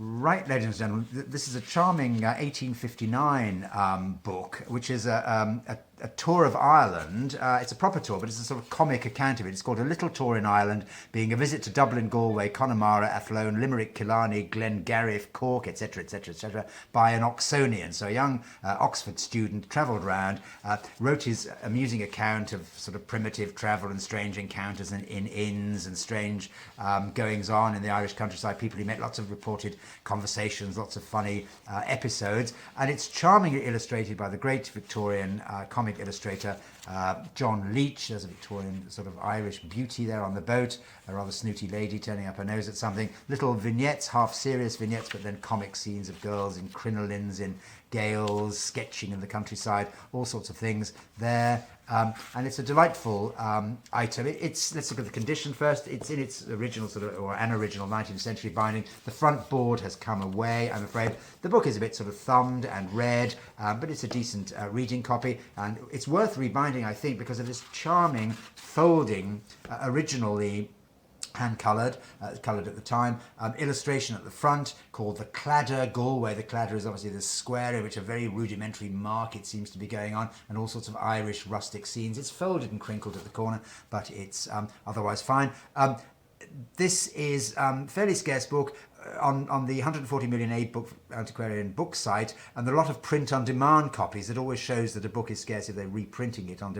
Right, ladies and gentlemen, this is a charming 1859 book, which is a tour of Ireland. It's a proper tour, but it's a sort of comic account of it. It's called A Little Tour in Ireland, being a visit to Dublin, Galway, Connemara, Athlone, Limerick, Killarney, Glengarriff, Cork, etc., etc., etc., by an Oxonian. So a young Oxford student travelled around, wrote his amusing account of sort of primitive travel and strange encounters in inns and strange goings on in the Irish countryside. People he met, lots of reported conversations, lots of funny episodes, and it's charmingly illustrated by the great Victorian comic illustrator John Leach. There's a Victorian sort of Irish beauty there on the boat, a rather snooty lady turning up her nose at something, little vignettes, half serious vignettes, but then comic scenes of girls in crinolines, in gales, sketching in the countryside, all sorts of things there. And it's a delightful item. Let's look at the condition first. It's in its original or an original 19th century binding. The front board has come away, I'm afraid. The book is a bit sort of thumbed and read, but it's a decent reading copy. And it's worth rebinding, I think, because of this charming folding, originally hand-coloured, coloured at the time, illustration at the front called the Cladder Galway. The Cladder is obviously the square in which a very rudimentary market seems to be going on, and all sorts of Irish rustic scenes. It's folded and crinkled at the corner, but it's otherwise fine. This is a fairly scarce book on the 140 million aid book antiquarian book site, and there are a lot of print-on-demand copies. It always shows that a book is scarce if they're reprinting it on demand.